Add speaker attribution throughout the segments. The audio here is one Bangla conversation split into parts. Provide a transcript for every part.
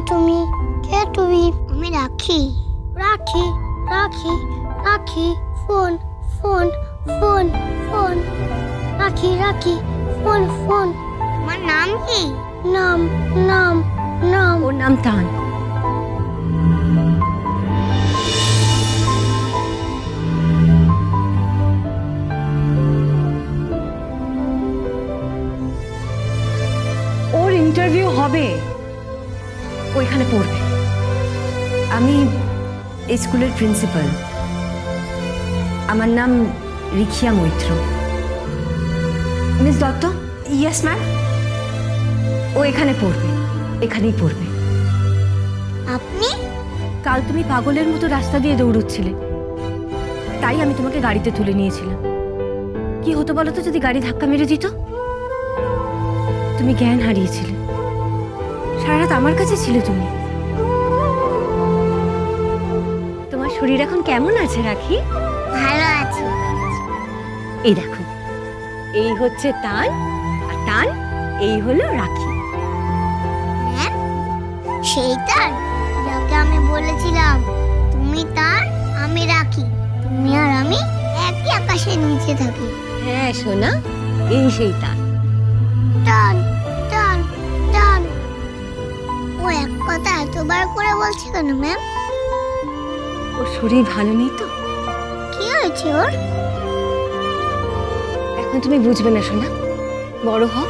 Speaker 1: তুমি? কে তুমি? আমি রাখি। রাখি রাখি রাখি। Phone phone phone phone. রাখি রাখি ফোন ফোন। আমার নাম কি? নাম নাম নাম।
Speaker 2: ওর নাম তান। ওর ইন্টারভিউ হবে, ওইখানে পড়বে। আমি এই স্কুলের প্রিন্সিপাল, আমার নাম Rikhiya Maitra. Miss Dutta? Yes ma'am. ও এখানে পড়বে, এখানেই পড়বে।
Speaker 1: আপনি?
Speaker 2: কাল তুমি পাগলের মতো রাস্তা দিয়ে দৌড়চ্ছিলে, তাই আমি তোমাকে গাড়িতে তুলে নিয়েছিলাম। কি হতো বলো তো যদি গাড়ি ধাক্কা মেরে দিত? তুমি জ্ঞান হারিয়েছিলে, সারা রাত আমার কাছে ছিলে তুমি। তোমার শরীর এখন কেমন আছে রাখি?
Speaker 1: ভালো আছি।
Speaker 2: এই দেখো, এই হচ্ছে তান, আর তান এই হলো রাখি।
Speaker 1: হ্যাঁ, সেই তার যাকে আমি বলেছিলাম তুমি তার আমি রাখি, তুমি আর আমি একই আকাশের নিচে থাকি।
Speaker 2: হ্যাঁ সোনা, এই সেই তান।
Speaker 1: টান টান টান। ও এক কথা এতবার করে বলছে কেন ম্যাম?
Speaker 2: ওর শরীর ভালো নেই তো।
Speaker 1: কি হয়েছে ওর?
Speaker 2: এখন তুমি বুঝবে না সোনা, বড় হও,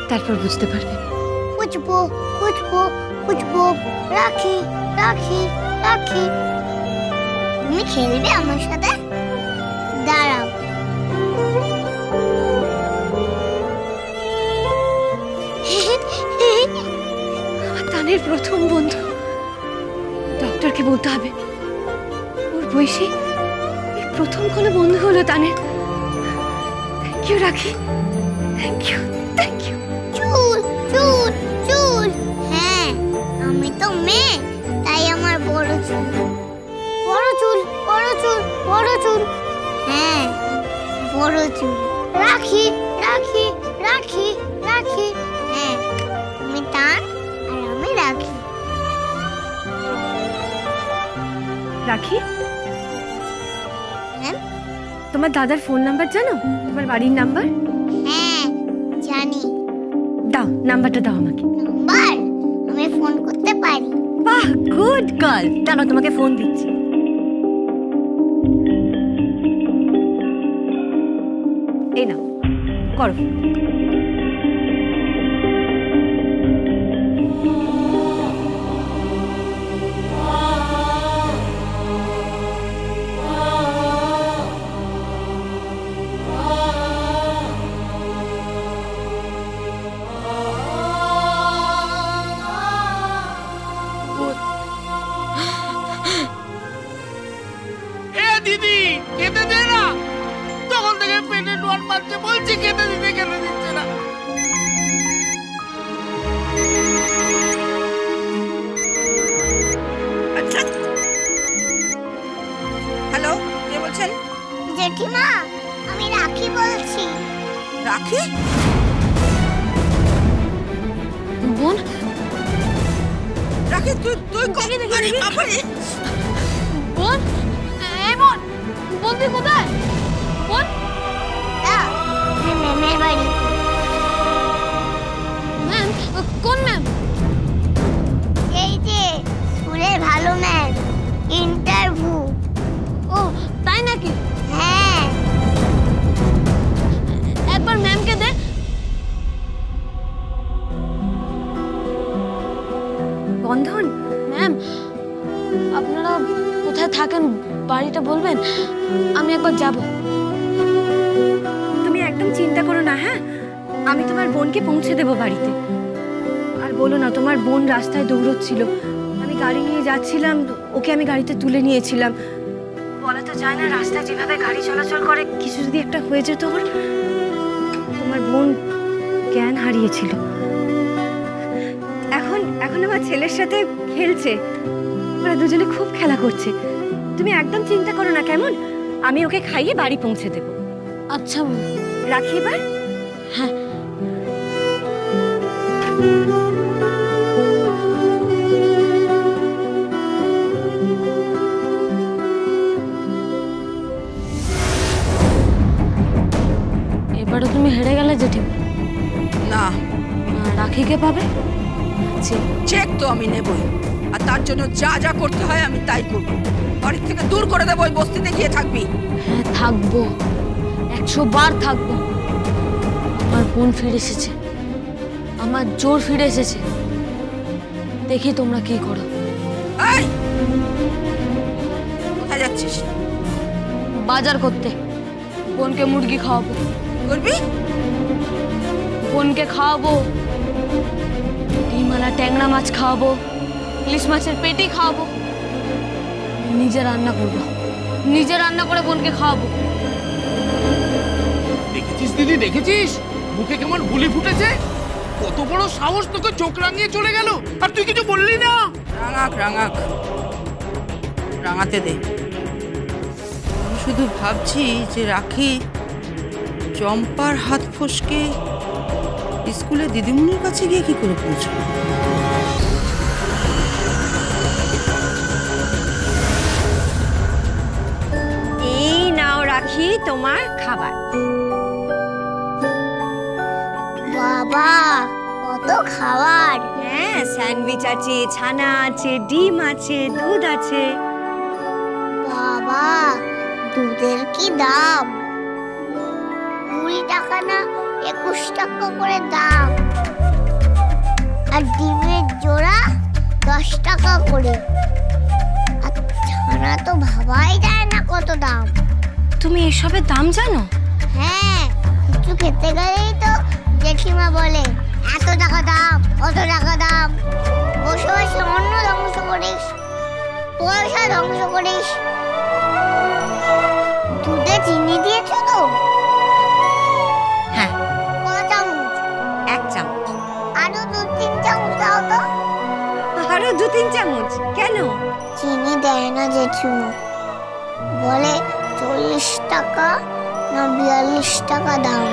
Speaker 2: তারপর বুঝতে পারবে।
Speaker 1: বুঝবো বুঝবো বুঝবো। রাখি রাখি রাখি। তুমি খেলবে আমার সাথে? দাঁড়াও।
Speaker 2: আমার তানের প্রথম বন্ধু। ডক্টরকে বলতে হবে, ওর বয়সী এই প্রথম কোনো বন্ধু হলো তানের। থ্যাংক ইউ রাখি, থ্যাংক ইউ থ্যাংক ইউ।
Speaker 1: চুল চুল চুল। হ্যাঁ, আমি তো মেয়ে, তাই আমার বড় চুল। বড় চুল বড় চুল বড় চুল। হ্যাঁ, বড় চুল। রাখি রাখি রাখি রাখি। হ্যাঁ, তুমি তান আর আমি রাখি।
Speaker 2: রাখি,
Speaker 1: ম্যাম?
Speaker 2: তোমার দাদার ফোন নাম্বার জানো? তোমার বাড়ির নাম্বার?
Speaker 1: হ্যাঁ, জানি।
Speaker 2: দাও, নাম্বারটা দাও আমাকে।
Speaker 1: নাম্বার? আমি ফোন করতে পারি।
Speaker 2: বাহ, গুড গার্ল। দাঁড়াও, তোমাকে ফোন দিচ্ছি। এই নাও, করো।
Speaker 3: এ দিদি, খেতে দে না। তখন থেকে পেটে নোয়ার মারছে, বলছি খেতে দিতে, খেতে দিচ্ছে না।
Speaker 4: আচ্ছা, হ্যালো, কে বলছেন?
Speaker 1: জেঠিমা, আমি রাখি বলছি।
Speaker 4: রাখি?
Speaker 2: বোন,
Speaker 4: রাখি, তুই তুই আরে বাবারে!
Speaker 2: বোন, এই বোন, বোন তুই কোথায়? বোন,
Speaker 1: ম্যামের বাড়ি।
Speaker 2: ম্যাম, কোন ম্যাম?
Speaker 1: এই যে স্কুলের ভালো ম্যাম, ইন্টারভিউ।
Speaker 2: ও তাই নাকি?
Speaker 1: হ্যাঁ।
Speaker 2: একবার ম্যামকে দে। বন্ধন, ম্যাম আপনারা কোথায় থাকেন বাড়িটা বলবেন, আমি একবার যাব। তুমি একদম চিন্তা করো না, হ্যাঁ, আমি তোমার বোনকে পৌঁছে দেব বাড়িতে। আর বলো না, তোমার বোন রাস্তায় দৌড়চ্ছিল, আমি গাড়ি নিয়ে যাচ্ছিলাম, ওকে আমি গাড়িতে তুলে নিয়েছিলাম। বলা তো যায় না, রাস্তায় যেভাবে গাড়ি চলাচল করে, কিছু যদি একটা হয়ে যেত ওর। তোমার বোন জ্ঞান হারিয়েছিল, এখন এখন আমার ছেলের সাথে খেলছে, ওরা দুজনে খুব খেলা করছে। তুমি একদম চিন্তা করো না, কেমন? আমি ওকে খাইয়ে বাড়ি পৌঁছে দেব। আচ্ছা, রাখি এবার। হ্যাঁ। তুমি হেরে গেলে জেঠিমা।
Speaker 4: না,
Speaker 2: রাখিকে পাবে?
Speaker 4: চেক তো আমি নেবই, আর তার জন্য যা যা করতে হয় আমি তাই করব। বাড়ি থেকে দূর করে দেবো, ওই বস্তিতে গিয়ে থাকবি।
Speaker 2: হ্যাঁ থাকবো, 100 বার থাকবো। আমার বোন ফিরে এসেছে, আমার জোর ফিরে এসেছে। দেখি তোমরা কি করো।
Speaker 4: এই, কোথায় যাচ্ছিস?
Speaker 2: বাজার করতে, বোনকে মুরগি খাওয়াবো।
Speaker 4: করবি?
Speaker 2: বোনকে খাওয়াবো, ডিমালা ট্যাংরা মাছ খাওয়াবো, ইলিশ মাছের পেটি খাওয়াবো। নিজে রান্না করবো, নিজে রান্না করে বোনকে খাওয়াবো।
Speaker 3: দেখেছিস দিদি, দেখেছিস মুখে কেমন বুলি ফুটেছে? কত বড় সাহস, তোকে চোখ রাঙিয়ে চলে গেল আর তুই কিছু বললি না।
Speaker 4: রাঙাক রাঙাক, রাঙাতে দে। আমি শুধু ভাবছি যে রাখি চম্পার হাত ফসকে স্কুলে দিদিমণির কাছে গিয়ে কি করে পৌঁছবে।
Speaker 2: এই নাও রাখি তোমার খাবার।
Speaker 1: বাবা, কত খাবার!
Speaker 2: হ্যাঁ, স্যান্ডউইচ আছে, ছানা আছে, ডিম আছে, দুধ আছে।
Speaker 1: বাবা, দুধের কি দাম! 20 টাকা না 21 টাকা করে দাম। আর ডিমের জোড়া 10 টাকা করে। আর ছানা তো ভাবাই যায় না কত দাম।
Speaker 2: তুমি এসবের দাম জানো?
Speaker 1: হ্যাঁ, কিছু খেতে গেলেই তো জেঠিমা বলে এত টাকা দাম, অত টাকা দাম। বসে বসে অন্ন ধ্বংস করিস, পয়সা ধ্বংস করিস। দুধে চিনি দিয়েছো তো?
Speaker 2: হ্যাঁ,
Speaker 1: ক চামচ?
Speaker 2: 1 চামচ।
Speaker 1: আরো 2-3 চামচ দাও তো।
Speaker 2: আরো 2-3 চামচ কেন?
Speaker 1: চিনি দেয় না জেঠিমা, বলে 40 টাকা না 42 টাকা দাম।